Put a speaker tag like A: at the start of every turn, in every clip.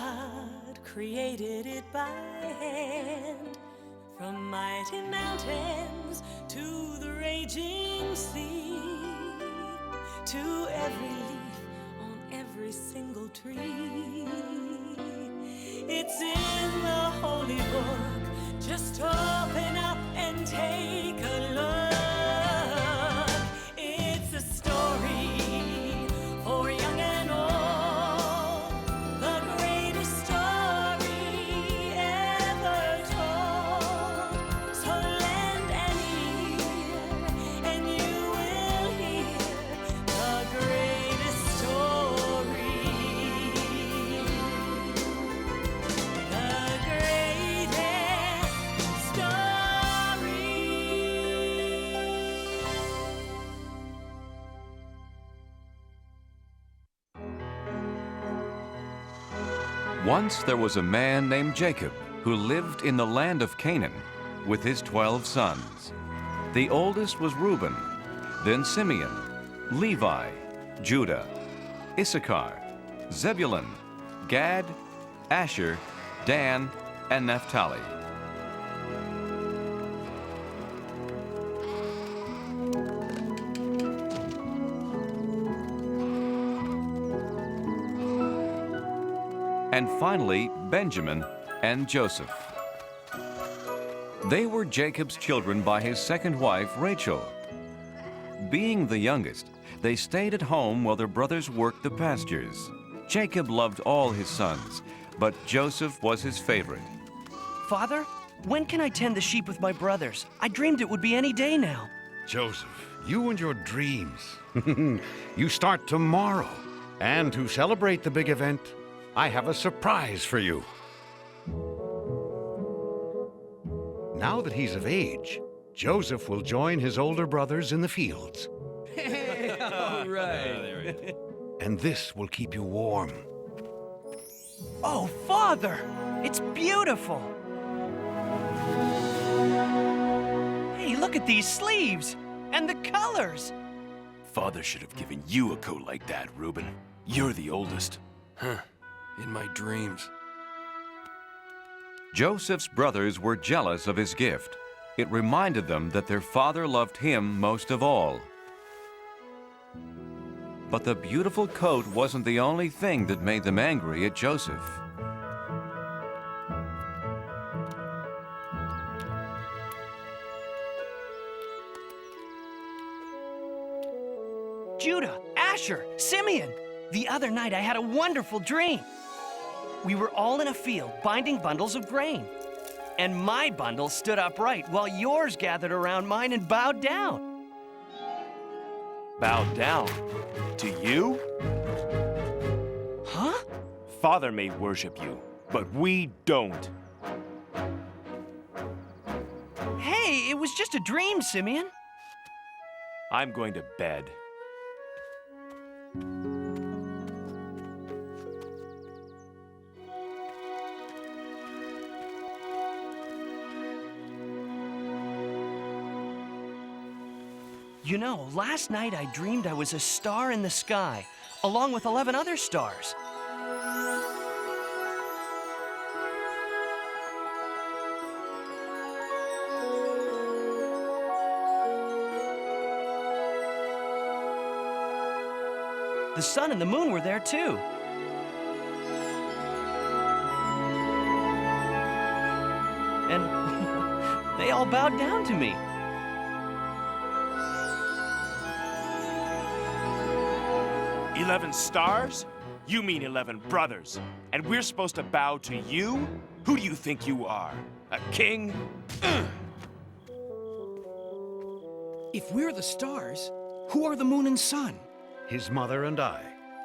A: God created it by hand, from mighty mountains to the raging sea, to every leaf on every single tree. It's in the holy book. Just open up and take a look. It's a story for young and old, the greatest story ever told. So lend an ear and you will hear the greatest story. The greatest story.
B: Once there was a man named Jacob who lived in the land of Canaan with his 12 sons. The oldest was Reuben, then Simeon, Levi, Judah, Issachar, Zebulun, Gad, Asher, Dan, and Naphtali. And finally, Benjamin and Joseph. They were Jacob's children by his second wife, Rachel. Being the youngest, they stayed at home while their brothers worked the pastures. Jacob loved all his sons, but Joseph was his favorite.
C: Father, when can I tend the sheep with my brothers? I dreamed it would be any day now.
D: Joseph, you and your dreams. You start tomorrow. And to celebrate the big event, I have a surprise for you. Now that he's of age, Joseph will join his older brothers in the fields.
C: All right.
D: And this will keep you warm.
C: Oh, Father, it's beautiful. Hey, look at these sleeves and the colors.
E: Father should have given you a coat like that, Reuben. You're the oldest.
F: Huh. In my dreams.
B: Joseph's brothers were jealous of his gift. It reminded them that their father loved him most of all. But the beautiful coat wasn't the only thing that made them angry at Joseph.
C: Judah, Asher, Simeon. The other night I had a wonderful dream. We were all in a field binding bundles of grain. And my bundle stood upright while yours gathered around mine and bowed down.
E: Bowed down? To you?
C: Huh?
E: Father may worship you, but we don't.
C: Hey, it was just a dream, Simeon.
E: I'm going to bed.
C: You know, last night I dreamed I was a star in the sky, along with 11 other stars. The sun and the moon were there too. And they all bowed down to me.
E: "11 stars? You mean 11 brothers. And we're supposed to bow to you? Who do you think you are? A king?"
F: If we're the stars, who are the moon and sun?
D: His mother and I.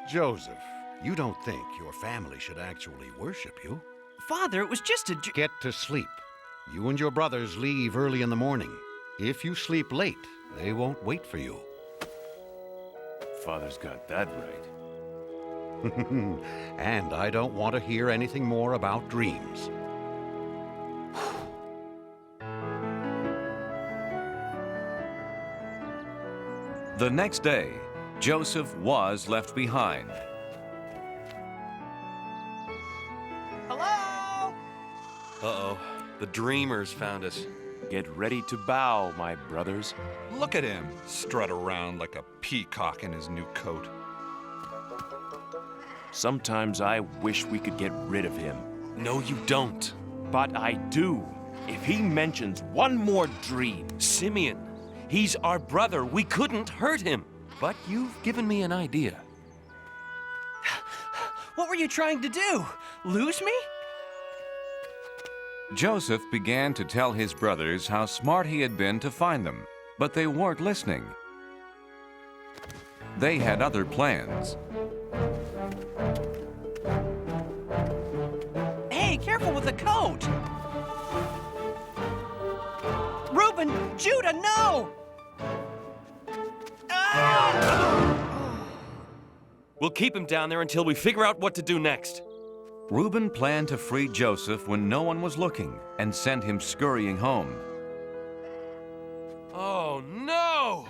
D: Joseph, you don't think your family should actually worship you?
C: Father, it was just a
D: Get to sleep. You and your brothers leave early in the morning. If you sleep late, they won't wait for you.
E: Father's got that right.
D: And I don't want to hear anything more about dreams.
B: The next day, Joseph was left behind.
G: Uh-oh, the dreamers found us.
E: Get ready to bow, my brothers.
H: Look at him, strut around like a peacock in his new coat.
E: Sometimes I wish we could get rid of him.
G: No, you don't.
E: But I do. If he mentions one more dream.
G: Simeon, he's our brother. We couldn't hurt him. But you've given me an idea.
C: What were you trying to do? Lose me?
B: Joseph began to tell his brothers how smart he had been to find them, but they weren't listening. They had other plans.
C: Hey, careful with the coat! Reuben, Judah, no!
G: We'll keep him down there until we figure out what to do next.
B: Reuben planned to free Joseph when no one was looking and send him scurrying home.
G: Oh, no!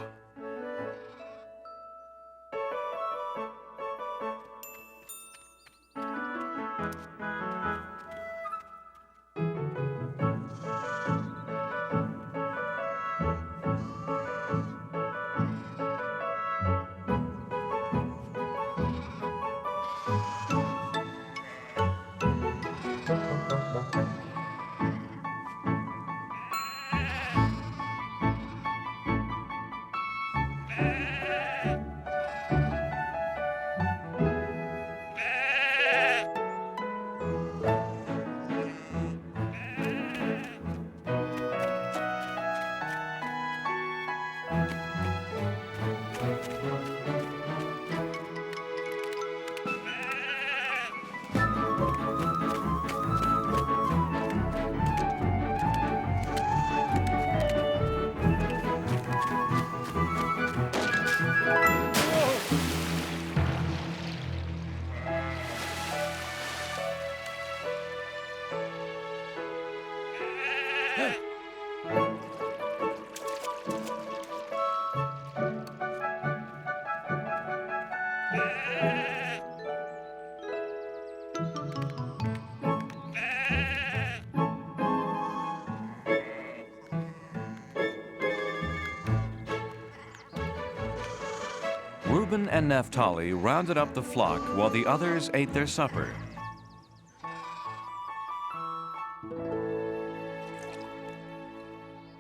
B: Reuben and Naphtali rounded up the flock while the others ate their supper.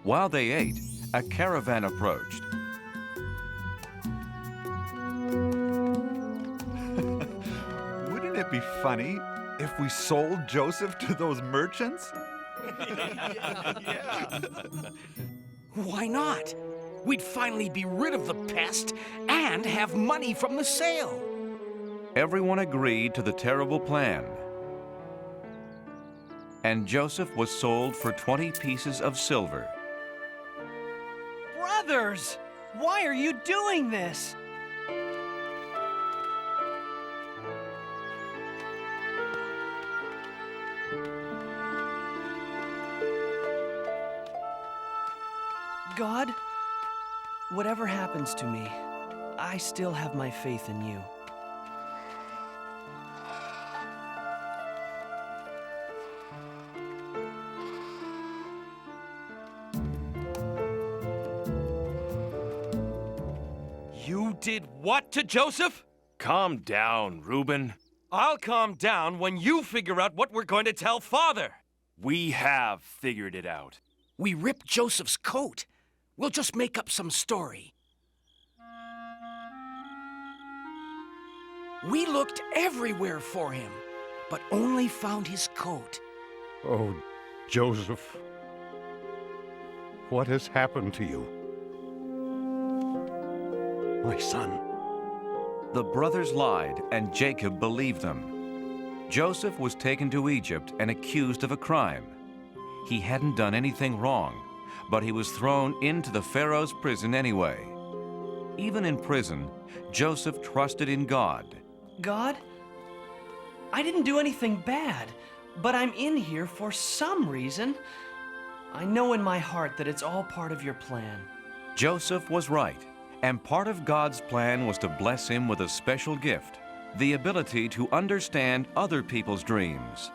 B: While they ate, a caravan approached.
I: Wouldn't it be funny if we sold Joseph to those merchants?
F: Why not? We'd finally be rid of the pest and have money from the sale.
B: Everyone agreed to the terrible plan. And Joseph was sold for 20 pieces of silver.
C: Brothers, why are you doing this? God, whatever happens to me, I still have my faith in you.
G: You did what to Joseph?
E: Calm down, Reuben.
G: I'll calm down when you figure out what we're going to tell Father.
E: We have figured it out.
F: We ripped Joseph's coat. We'll just make up some story. We looked everywhere for him, but only found his coat.
D: Oh, Joseph, what has happened to you? My son.
B: The brothers lied, and Jacob believed them. Joseph was taken to Egypt and accused of a crime. He hadn't done anything wrong, but he was thrown into the Pharaoh's prison anyway. Even in prison, Joseph trusted in God.
C: God, I didn't do anything bad, but I'm in here for some reason. I know in my heart that it's all part of your plan.
B: Joseph was right, and part of God's plan was to bless him with a special gift, the ability to understand other people's dreams.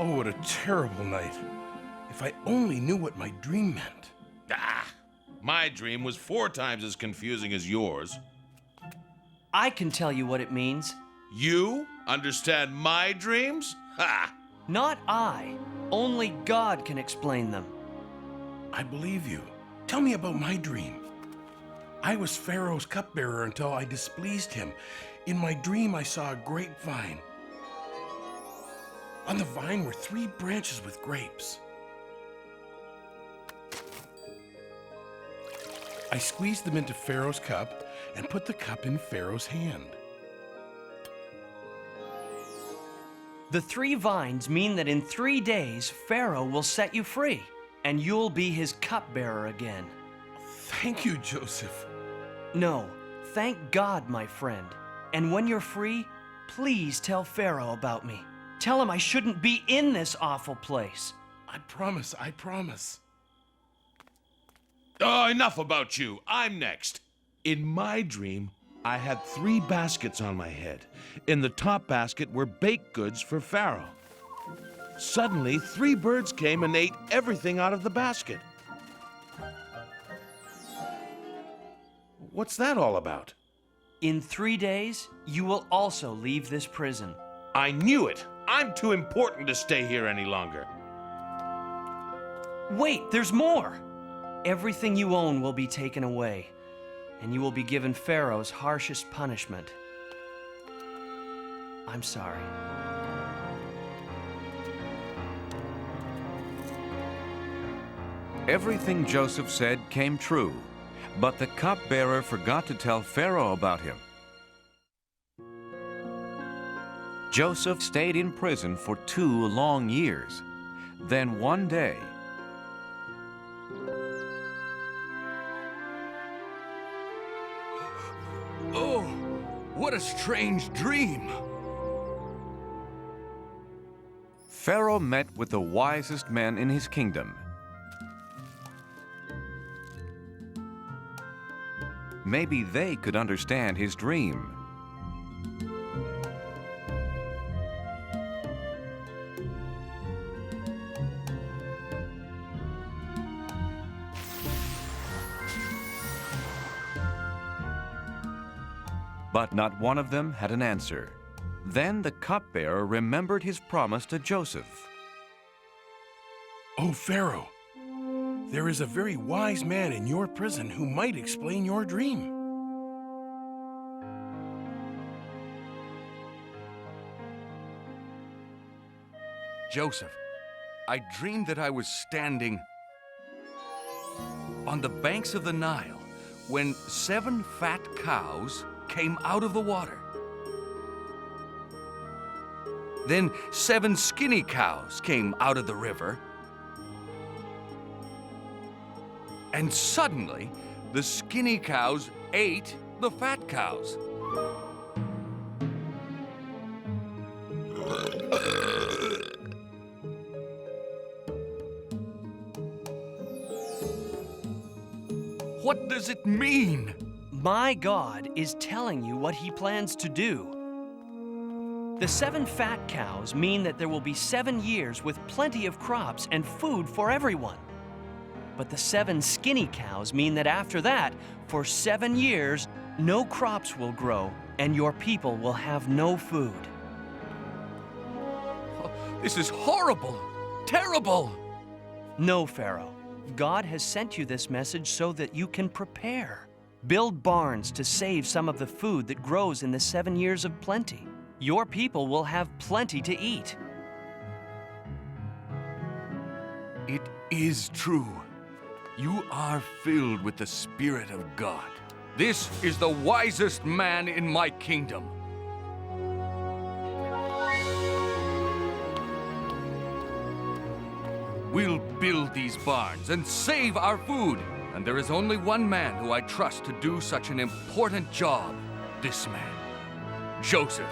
J: Oh, what a terrible night. If I only knew what my dream meant.
K: Ah, my dream was 4 times as confusing as yours.
C: I can tell you what it means.
K: You understand my dreams? Ha!
C: Not I. Only God can explain them.
J: I believe you. Tell me about my dream. I was Pharaoh's cupbearer until I displeased him. In my dream, I saw a grapevine. On the vine were 3 branches with grapes. I squeezed them into Pharaoh's cup and put the cup in Pharaoh's hand.
C: The 3 vines mean that in 3 days, Pharaoh will set you free, and you'll be his cupbearer again.
J: Thank you, Joseph.
C: No, thank God, my friend. And when you're free, please tell Pharaoh about me. Tell him I shouldn't be in this awful place.
J: I promise, I promise.
K: Oh, enough about you. I'm next. In my dream, I had 3 baskets on my head. In the top basket were baked goods for Pharaoh. Suddenly, 3 birds came and ate everything out of the basket. What's that all about?
C: In 3 days, you will also leave this prison.
K: I knew it. I'm too important to stay here any longer.
C: Wait, there's more! Everything you own will be taken away, and you will be given Pharaoh's harshest punishment. I'm sorry.
B: Everything Joseph said came true, but the cupbearer forgot to tell Pharaoh about him. Joseph stayed in prison for 2 long years. Then one day,
F: Oh, what a strange dream.
B: Pharaoh met with the wisest men in his kingdom. Maybe they could understand his dream. But not one of them had an answer. Then the cupbearer remembered his promise to Joseph.
J: Oh, Pharaoh, there is a very wise man in your prison who might explain your dream.
F: Joseph, I dreamed that I was standing on the banks of the Nile when 7 fat cows came out of the water. Then 7 skinny cows came out of the river. And suddenly, the skinny cows ate the fat cows. What does it mean?
C: My God is telling you what he plans to do. The 7 fat cows mean that there will be 7 years with plenty of crops and food for everyone. But the 7 skinny cows mean that after that, for 7 years, no crops will grow and your people will have no food.
F: This is horrible, terrible.
C: No, Pharaoh. God has sent you this message so that you can prepare. Build barns to save some of the food that grows in the 7 years of plenty. Your people will have plenty to eat.
F: It is true. You are filled with the Spirit of God. This is the wisest man in my kingdom. We'll build these barns and save our food. And there is only one man who I trust to do such an important job. This man, Joseph.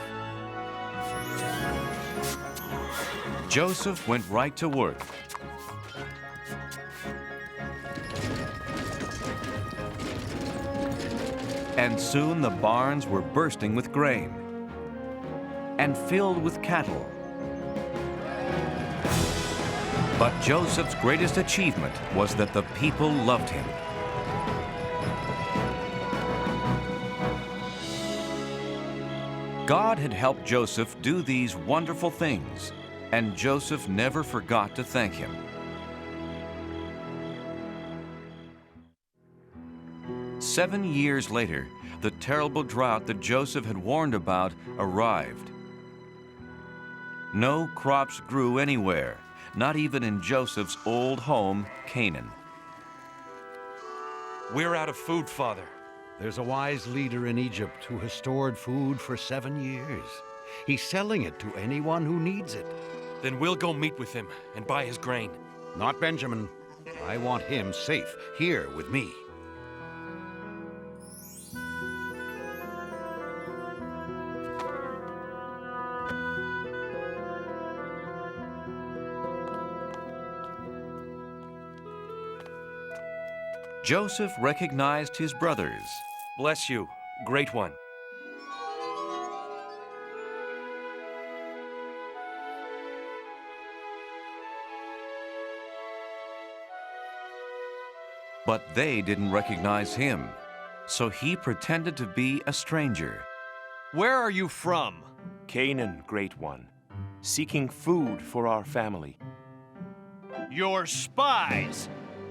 B: Joseph went right to work. And soon the barns were bursting with grain and filled with cattle. But Joseph's greatest achievement was that the people loved him. God had helped Joseph do these wonderful things, and Joseph never forgot to thank him. Seven years later, the terrible drought that Joseph had warned about arrived. No crops grew anywhere, not even in Joseph's old home, Canaan.
G: We're out of food, Father.
D: There's a wise leader in Egypt who has stored food for 7 years. He's selling it to anyone who needs it.
G: Then we'll go meet with him and buy his grain.
D: Not Benjamin. I want him safe here with me.
B: Joseph recognized his brothers.
G: Bless you, great one.
B: But they didn't recognize him, so he pretended to be a stranger.
C: Where are you from?
E: Canaan, great one, seeking food for our family.
C: You're spies!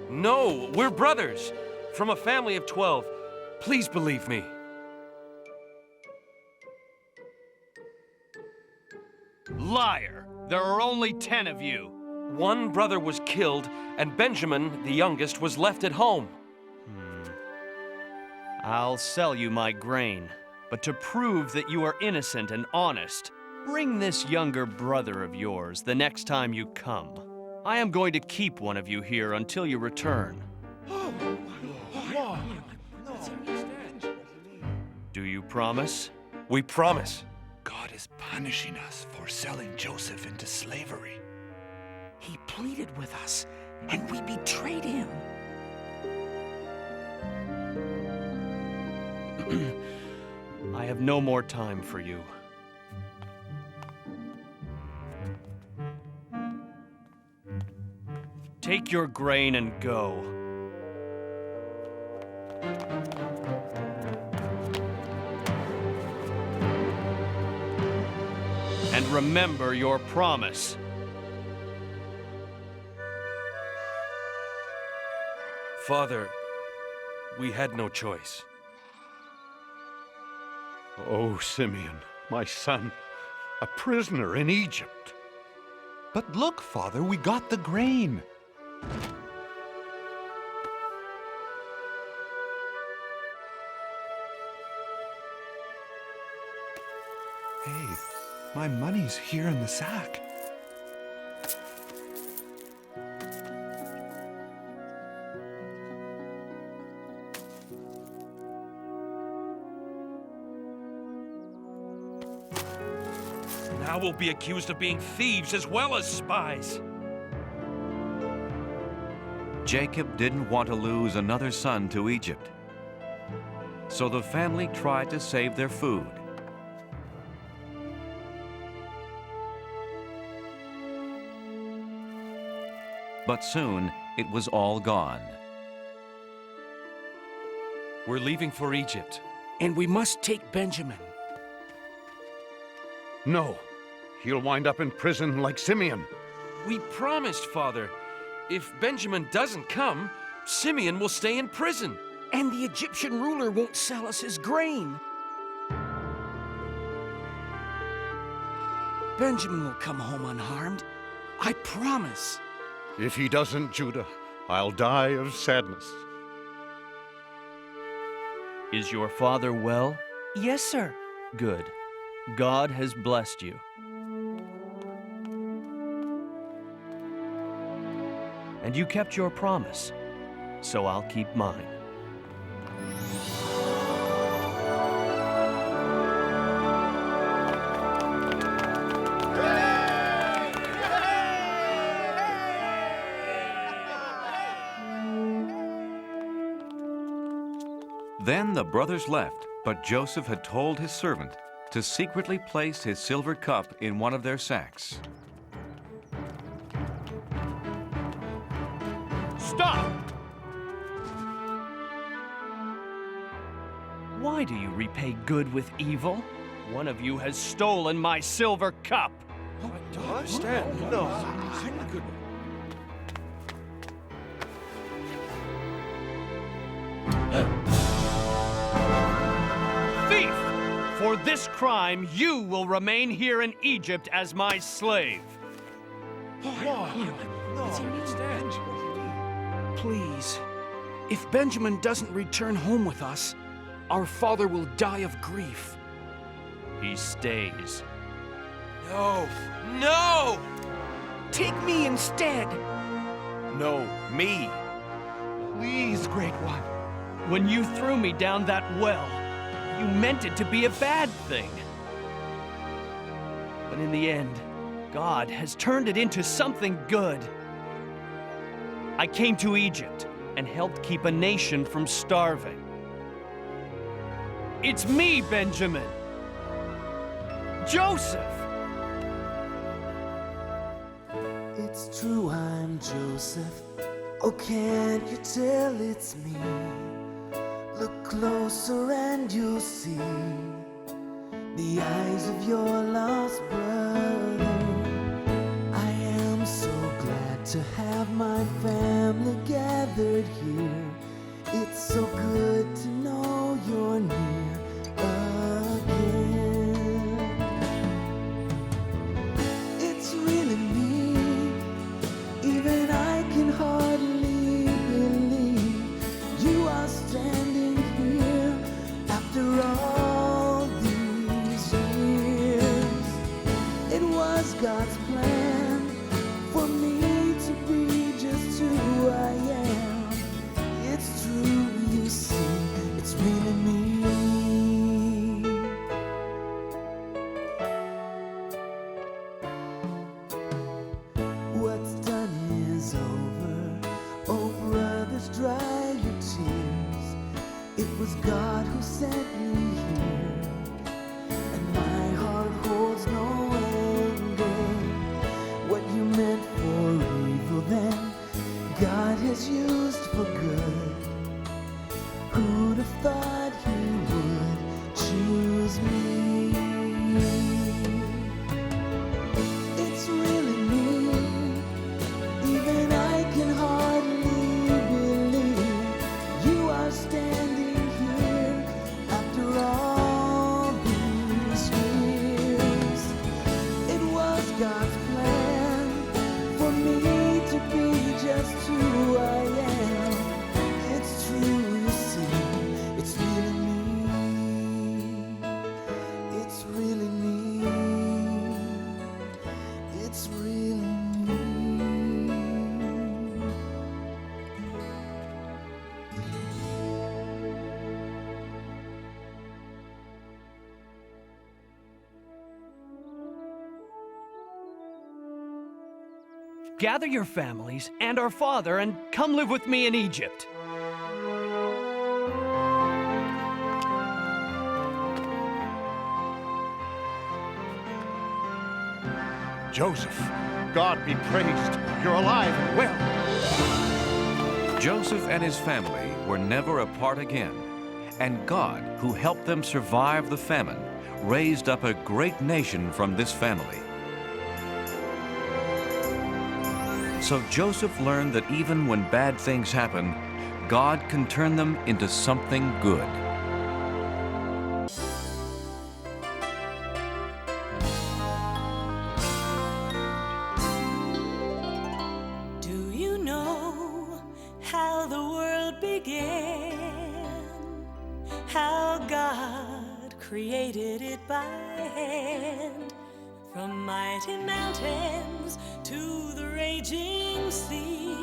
G: No, we're brothers, from a family of 12. Please believe me.
C: Liar! There are only 10 of you.
G: One brother was killed, and Benjamin, the youngest, was left at home.
C: I'll sell you my grain, but to prove that you are innocent and honest, bring this younger brother of yours the next time you come. I am going to keep one of you here until you return. Do you promise?
G: We promise.
J: God is punishing us for selling Joseph into slavery.
L: He pleaded with us, and we betrayed him.
C: I have no more time for you. Take your grain and go. And remember your promise.
G: Father, we had no choice.
D: Oh, Simeon, my son, a prisoner in Egypt.
I: But look, Father, we got the grain. Hey, my money's here in the sack.
G: Now we'll be accused of being thieves as well as spies.
B: Jacob didn't want to lose another son to Egypt, so the family tried to save their food. But soon, it was all gone.
G: We're leaving for Egypt.
L: And we must take Benjamin.
D: No, he'll wind up in prison like Simeon.
G: We promised, Father. If Benjamin doesn't come, Simeon will stay in prison.
L: And the Egyptian ruler won't sell us his grain. Benjamin will come home unharmed. I promise.
D: If he doesn't, Judah, I'll die of sadness.
C: Is your father well?
L: Yes, sir.
C: Good. God has blessed you. And you kept your promise, so I'll keep mine.
B: Then the brothers left, but Joseph had told his servant to secretly place his silver cup in one of their sacks.
C: Stop! Why do you repay good with evil? One of you has stolen my silver cup. Thief! For this crime, you will remain here in Egypt as my slave.
L: Please, if Benjamin doesn't return home with us, our father will die of grief.
C: He stays.
G: No! No!
L: Take me instead.
E: No, me.
I: Please, Great One.
C: When you threw me down that well, you meant it to be a bad thing. But in the end, God has turned it into something good. I came to Egypt and helped keep a nation from starving. It's me, Benjamin! Joseph!
A: It's true, I'm Joseph. Oh, can't you tell it's me? Look closer and you'll see the eyes of your lost brother. I am so glad to have my family gathered here. It's so good to know you're near again. It's really me, even I can hardly believe you are standing here after all these years. It was God's plan for me to be just who I am. It's true, you see, it's really me. What's done is over. Oh, brothers, dry your tears. It was God who sent me here, and my heart holds no anger. What you meant for evil then, God has used for good. Who'd have thought he would choose me? It's really me, even I can hardly believe you are standing here after all these years. It was God's plan for me to be just who I am. It's true, you see, it's really me. It's really me. It's really me.
C: Gather your families and our father and come live with me in Egypt.
D: Joseph, God be praised. You're alive and well.
B: Joseph and his family were never apart again, and God, who helped them survive the famine, raised up a great nation from this family. So Joseph learned that even when bad things happen, God can turn them into something good.
A: Do you know how the world began? How God created it by hand? From mighty mountains to the raging sea,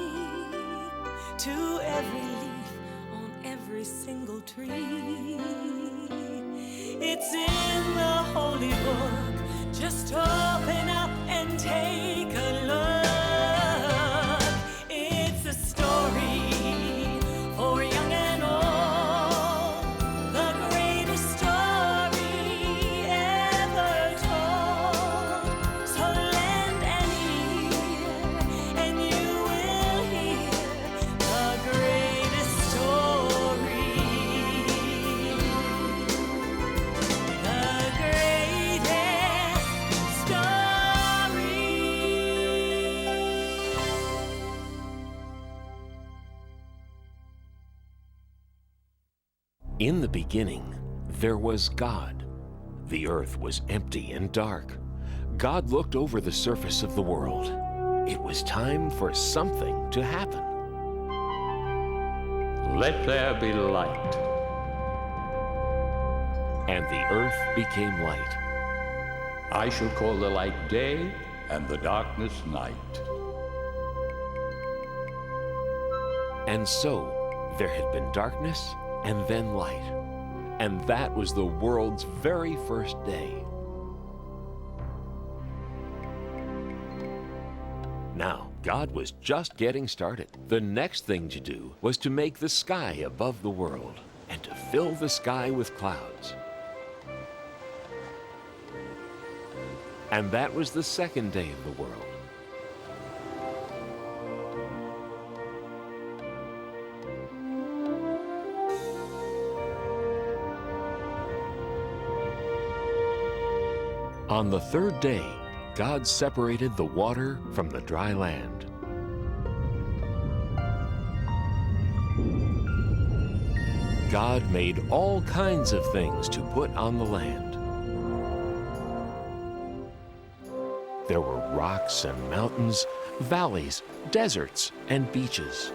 A: to every leaf on every single tree. It's in the holy book. Just open up and take a look. It's a story for young and old, the greatest story ever told. So lend an ear and you will hear
M: In the beginning, there was God. The earth was empty and dark. God looked over the surface of the world. It was time for something to happen.
N: Let there be light.
M: And the earth became light.
N: I shall call the light day and the darkness night.
M: And so there had been darkness and then light. And that was the world's very first day. Now, God was just getting started. The next thing to do was to make the sky above the world and to fill the sky with clouds. And that was the second day of the world. On the third day, God separated the water from the dry land. God made all kinds of things to put on the land. There were rocks and mountains, valleys, deserts, and beaches.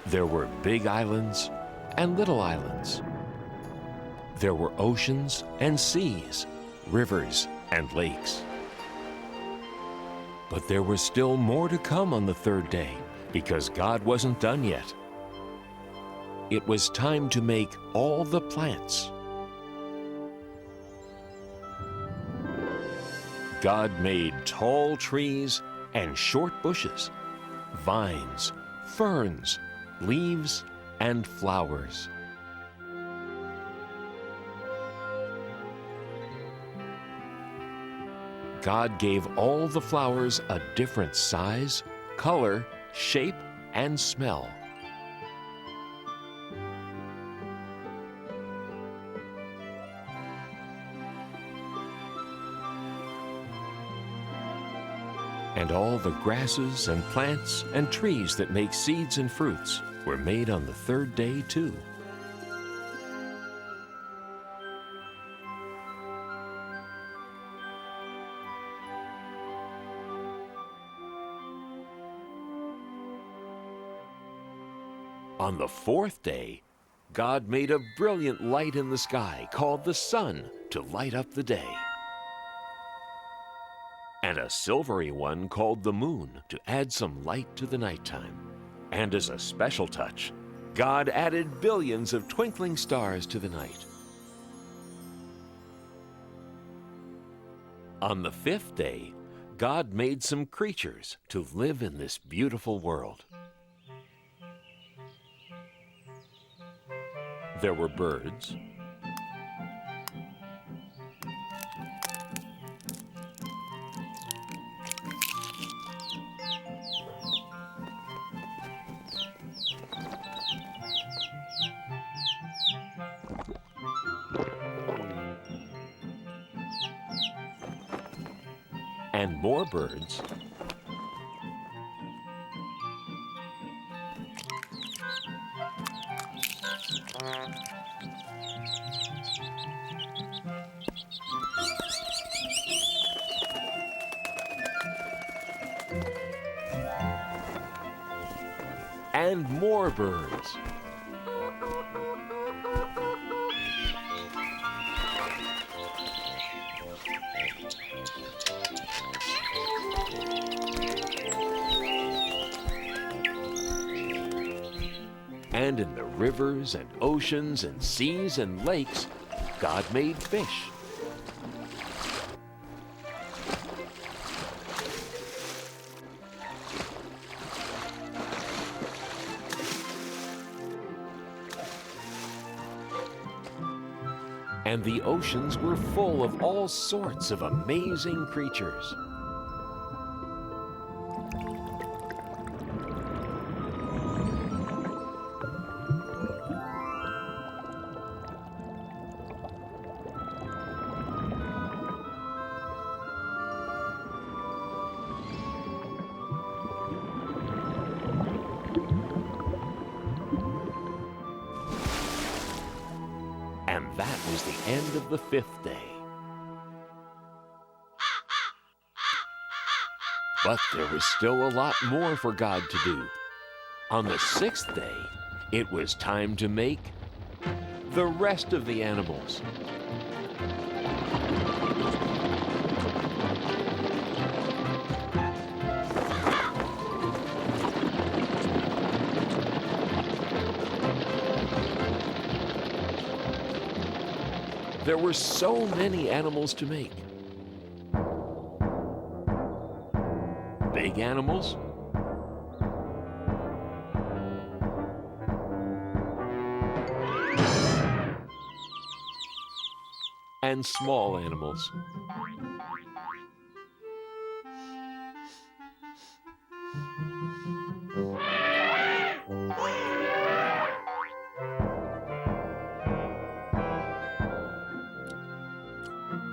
M: There were big islands and little islands. There were oceans and seas, rivers and lakes. But there was still more to come on the third day, because God wasn't done yet. It was time to make all the plants. God made tall trees and short bushes, vines, ferns, leaves, and flowers. God gave all the flowers a different size, color, shape, and smell. And all the grasses and plants and trees that make seeds and fruits were made on the third day too. On the fourth day, God made a brilliant light in the sky called the sun to light up the day, and a silvery one called the moon to add some light to the nighttime. And as a special touch, God added billions of twinkling stars to the night. On the fifth day, God made some creatures to live in this beautiful world. There were birds, and more birds, and more birds. And in the rivers and oceans and seas and lakes, God made fish. And the oceans were full of all sorts of amazing creatures. end of the 5th day. But there was still a lot more for God to do. On the 6th day, it was time to make the rest of the animals. There were so many animals to make. Big animals, and small animals.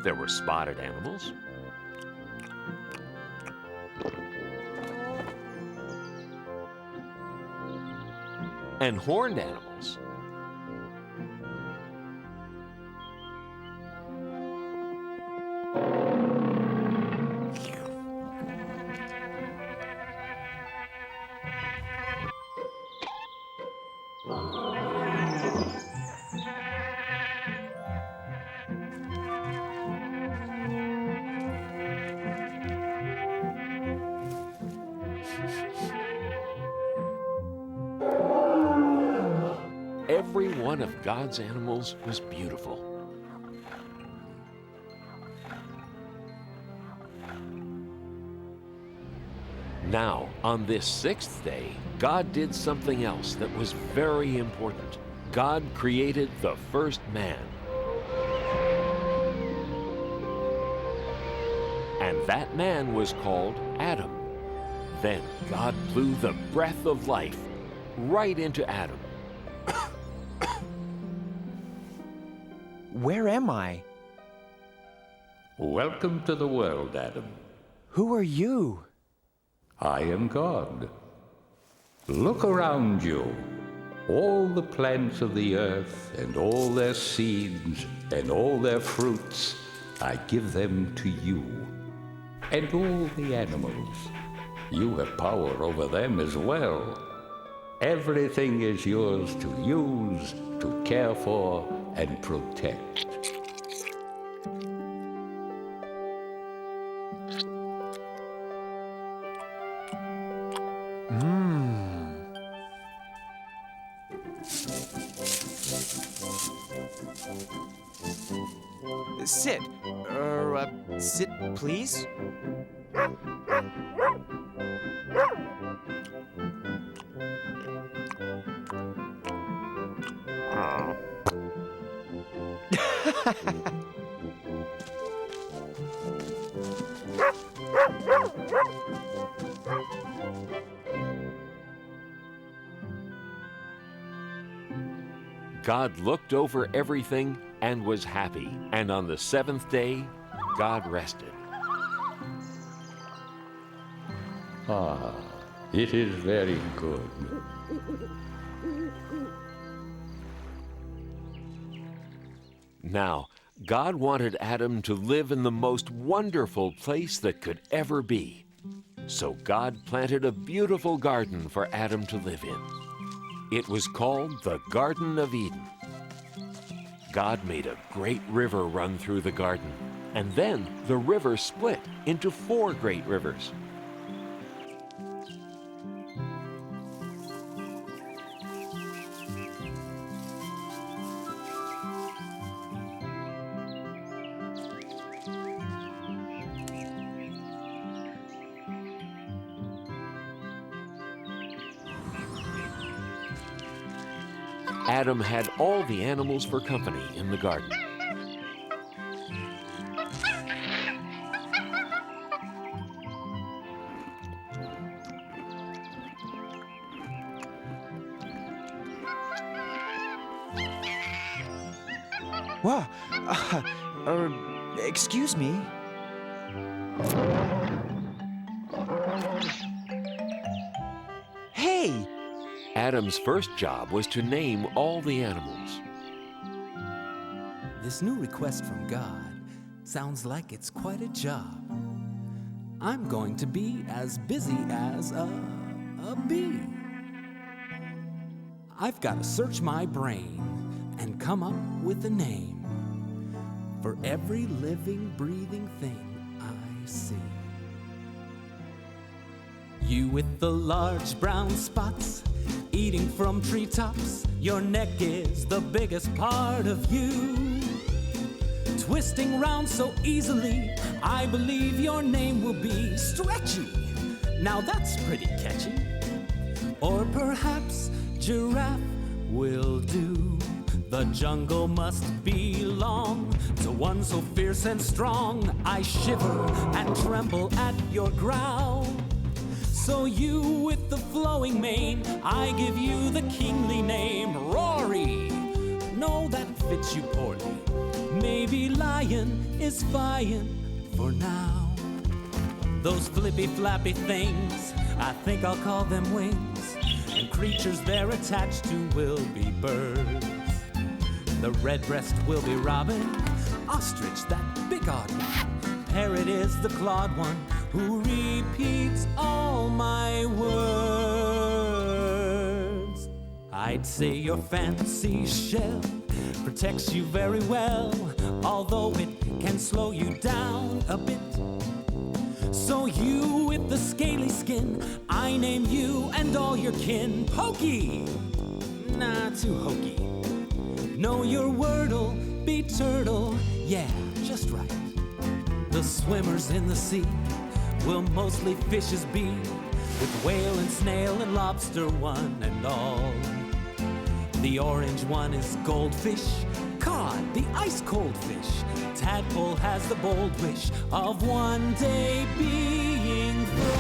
M: There were spotted animals, and horned animals. Every one of God's animals was beautiful. Now, on this 6th day, God did something else that was very important. God created the first man. And that man was called Adam. Then God blew the breath of life right into Adam.
O: Where am I?
N: Welcome to the world, Adam.
O: Who are you?
N: I am God. Look around you. All the plants of the earth and all their seeds and all their fruits, I give them to you. And all the animals. You have power over them as well. Everything is yours to use, to care for, and protect.
O: Sit. Sit, please.
M: God looked over everything and was happy. And on the 7th day, God rested.
N: Ah, it is very good.
M: Now, God wanted Adam to live in the most wonderful place that could ever be. So God planted a beautiful garden for Adam to live in. It was called the Garden of Eden. God made a great river run through the garden, and then the river split into 4 great rivers. Adam had all the animals for company in the garden.
O: Wow. Excuse me. Hey!
M: Adam's first job was to name all the animals.
A: This new request from God sounds like it's quite a job. I'm going to be as busy as a bee. I've got to search my brain and come up with a name for every living, breathing thing I see. You with the large brown spots, eating from treetops, your neck is the biggest part of you. Twisting round so easily, I believe your name will be Stretchy. Now that's pretty catchy. Or perhaps Giraffe will do. The jungle must belong to one so fierce and strong. I shiver and tremble at your growl. So you with the flowing mane, I give you the kingly name, Rory. No, that fits you poorly. Maybe lion is fine for now. Those flippy flappy things, I think I'll call them wings. And creatures they're attached to will be birds. The redbreast will be robin, ostrich that big odd one. Parrot is the clawed one who repeats all my words. I'd say your fancy shell protects you very well, although it can slow you down a bit. So you with the scaly skin, I name you and all your kin Pokey. Nah, too hokey. Know your word'll be turtle, yeah, just right. The swimmers in the sea will mostly fishes be, with whale and snail and lobster one and all. The orange one is goldfish, cod, the ice cold fish. Tadpole has the bold wish of one day being frog.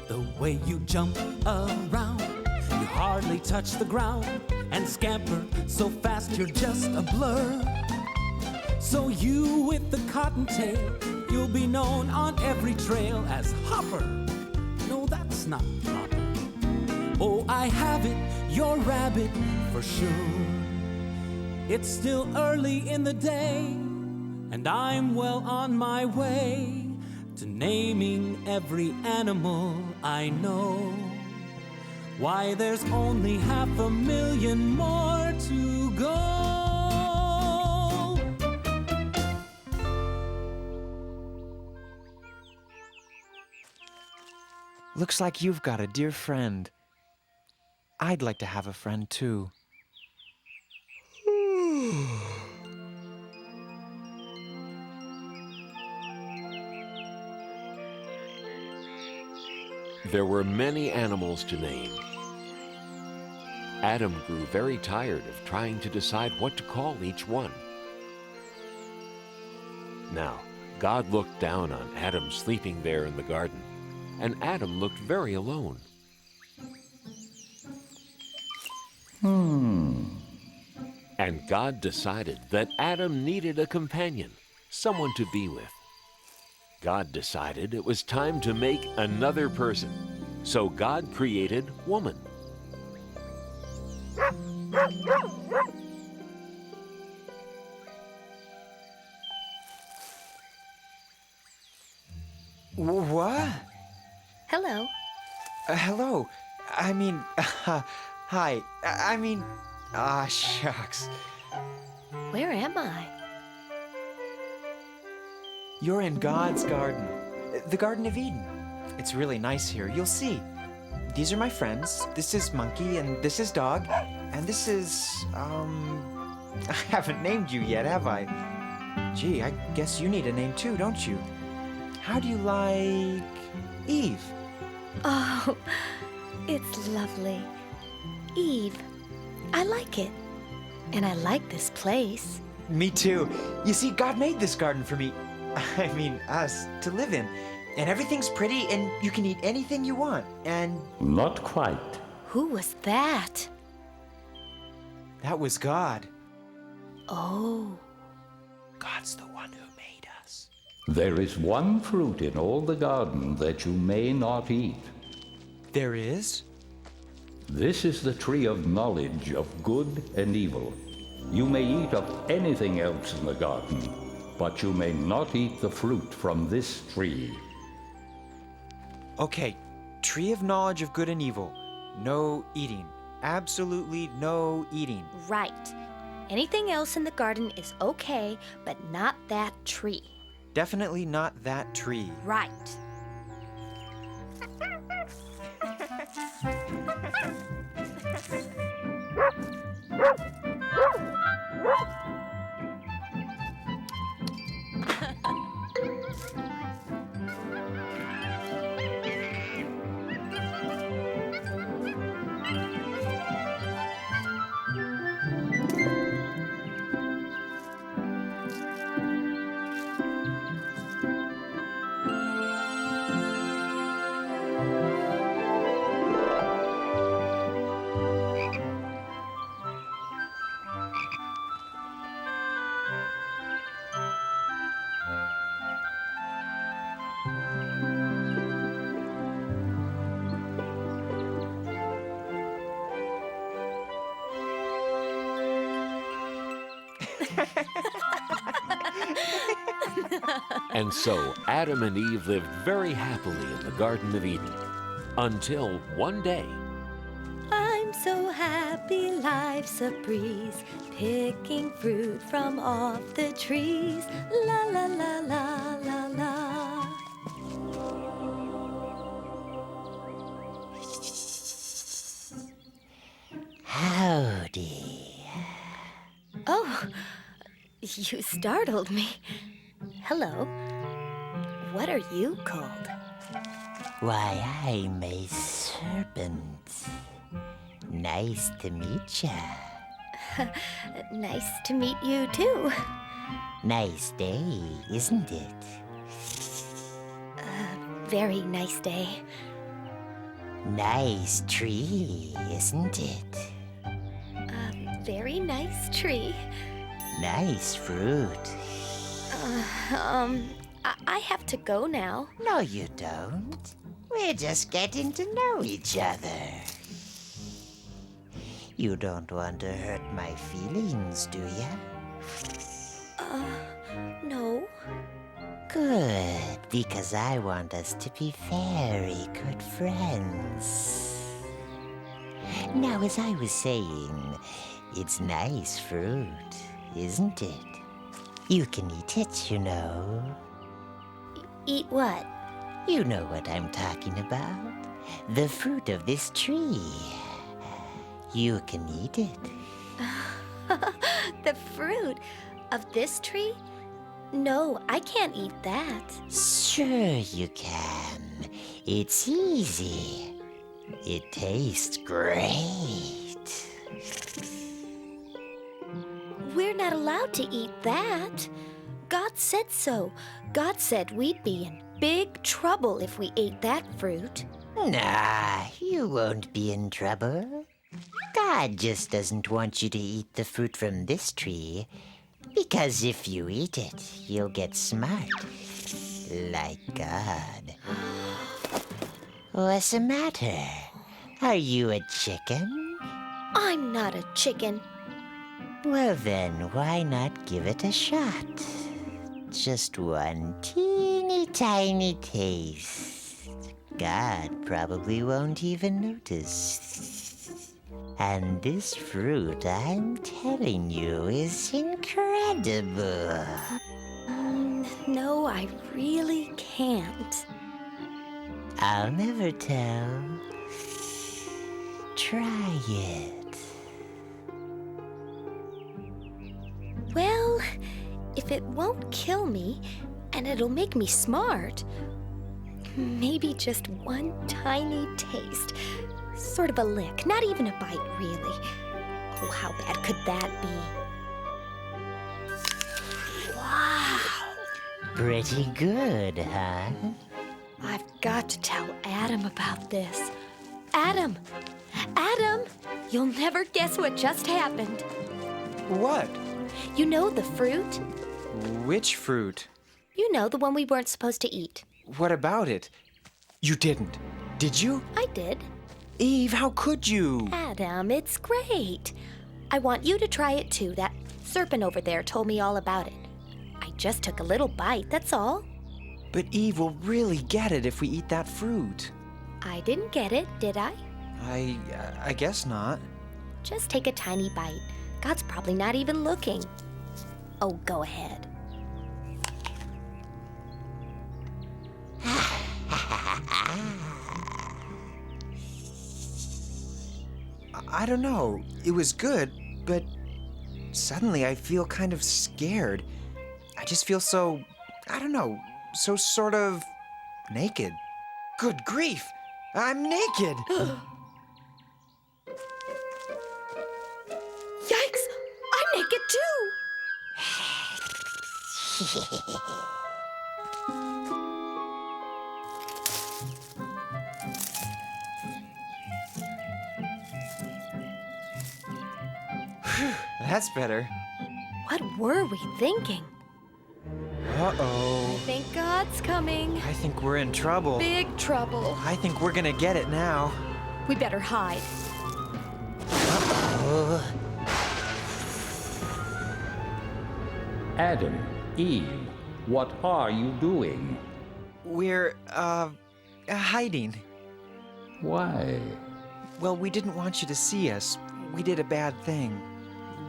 A: The way you jump around, you hardly touch the ground, and scamper so fast you're just a blur. So you with the cottontail, you'll be known on every trail as Hopper. No, that's not proper. Oh, I have it, you're rabbit for sure. It's still early in the day, and I'm well on my way to naming every animal I know. Why, there's only 500,000 more to go.
O: Looks like you've got a dear friend. I'd like to have a friend too.
M: There were many animals to name. Adam grew very tired of trying to decide what to call each one. Now, God looked down on Adam sleeping there in the garden, and Adam looked very alone. And God decided that Adam needed a companion, someone to be with. God decided it was time to make another person, so God created woman.
O: What?
P: Hello.
O: Hello. I mean, hi. I mean, shucks.
P: Where am I?
O: You're in God's garden. The Garden of Eden. It's really nice here. You'll see. These are my friends. This is Monkey, and this is Dog. And this is, I haven't named you yet, have I? Gee, I guess you need a name too, don't you? How do you like Eve?
P: Oh, it's lovely. Eve. I like it. And I like this place.
O: Me too. You see, God made this garden for me. I mean, us, to live in. And everything's pretty, and you can eat anything you want, and...
N: Not quite.
P: Who was that?
O: That was God.
P: Oh.
O: God's the one who made us.
N: There is one fruit in all the garden that you may not eat.
O: There is?
N: This is the tree of knowledge of good and evil. You may eat of anything else in the garden, but you may not eat the fruit from this tree.
O: Okay, tree of knowledge of good and evil. No eating. Absolutely no eating.
P: Right. Anything else in the garden is okay, but not that tree.
O: Definitely not that tree.
P: Right.
M: And so Adam and Eve lived very happily in the Garden of Eden. Until one day.
P: I'm so happy, life's a breeze, picking fruit from off the trees. La la la la la la.
Q: Howdy.
P: Oh, you startled me. Hello. What are you called?
Q: Why, I'm a serpent. Nice to meet ya.
P: Nice to meet you, too.
Q: Nice day, isn't it?
P: Very nice day.
Q: Nice tree, isn't it?
P: Very nice tree.
Q: Nice fruit.
P: I have to go now.
Q: No, you don't. We're just getting to know each other. You don't want to hurt my feelings, do ya?
P: No.
Q: Good, because I want us to be very good friends. Now, as I was saying, it's nice fruit, isn't it? You can eat it, you know.
P: Eat what?
Q: You know what I'm talking about. The fruit of this tree. You can eat it.
P: The fruit of this tree? No, I can't eat that.
Q: Sure you can. It's easy. It tastes great.
P: We're not allowed to eat that. God said so. God said we'd be in big trouble if we ate that fruit.
Q: Nah, you won't be in trouble. God just doesn't want you to eat the fruit from this tree, because if you eat it, you'll get smart. Like God. What's the matter? Are you a chicken?
P: I'm not a chicken.
Q: Well then, why not give it a shot? Just one teeny tiny taste. God probably won't even notice. And this fruit, I'm telling you, is incredible.
P: No, I really can't.
Q: I'll never tell. Try it.
P: Well, if it won't kill me, and it'll make me smart, maybe just one tiny taste. Sort of a lick, not even a bite, really. Oh, how bad could that be? Wow!
Q: Pretty good, huh?
P: I've got to tell Adam about this. Adam! Adam! You'll never guess what just happened.
O: What?
P: You know the fruit?
O: Which fruit?
P: You know, the one we weren't supposed to eat.
O: What about it? You didn't. Did you?
P: I did.
O: Eve, how could you?
P: Adam, it's great. I want you to try it too. That serpent over there told me all about it. I just took a little bite, that's all.
O: But Eve will really get it if we eat that fruit.
P: I didn't get it, did I?
O: I guess not.
P: Just take a tiny bite. God's probably not even looking. Oh, go ahead.
O: I don't know. It was good, but suddenly I feel kind of scared. I just feel so, I don't know, so sort of naked. Good grief! I'm naked!
P: Yikes! I'm naked too!
O: That's better.
P: What were we thinking?
O: Uh-oh.
P: I think God's coming.
O: I think we're in trouble.
P: Big trouble.
O: I think we're gonna get it now.
P: We better hide.
O: Uh-oh.
N: Adam, Eve, what are you doing?
O: We're, hiding.
N: Why?
O: Well, we didn't want you to see us. We did a bad thing.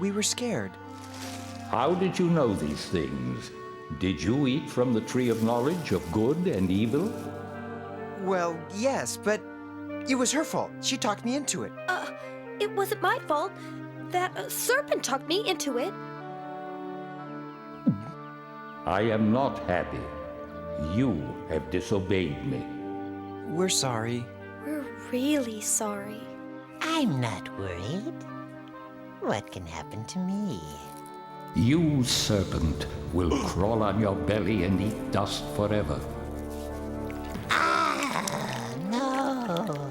O: We were scared.
N: How did you know these things? Did you eat from the tree of knowledge of good and evil?
O: Well, yes, but it was her fault. She talked me into it.
P: It wasn't my fault. That serpent talked me into it.
N: I am not happy. You have disobeyed me.
O: We're sorry.
P: We're really sorry.
Q: I'm not worried. What can happen to me?
N: You, serpent, will crawl on your belly and eat dust forever.
Q: Ah, no.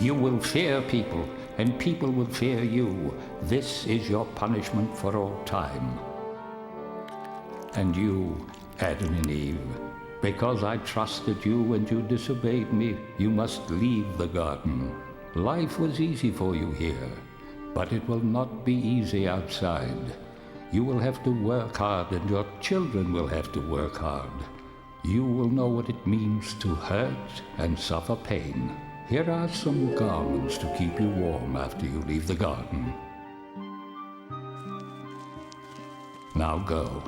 N: You will fear people, and people will fear you. This is your punishment for all time. And you, Adam and Eve, because I trusted you and you disobeyed me, you must leave the garden. Life was easy for you here, but it will not be easy outside. You will have to work hard, and your children will have to work hard. You will know what it means to hurt and suffer pain. Here are some garments to keep you warm after you leave the garden. Now go.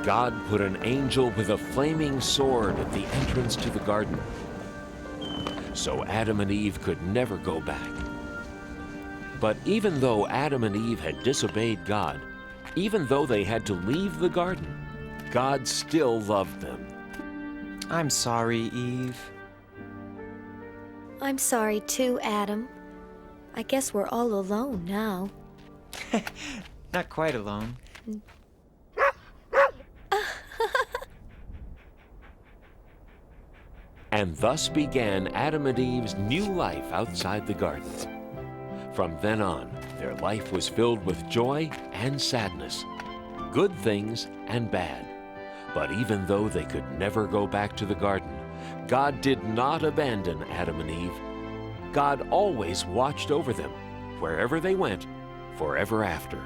M: God put an angel with a flaming sword at the entrance to the garden, so Adam and Eve could never go back. But even though Adam and Eve had disobeyed God, even though they had to leave the garden, God still loved them.
O: I'm sorry, Eve.
P: I'm sorry too, Adam. I guess we're all alone now.
O: Not quite alone.
M: And thus began Adam and Eve's new life outside the garden. From then on, their life was filled with joy and sadness, good things and bad. But even though they could never go back to the garden, God did not abandon Adam and Eve. God always watched over them, wherever they went, forever after.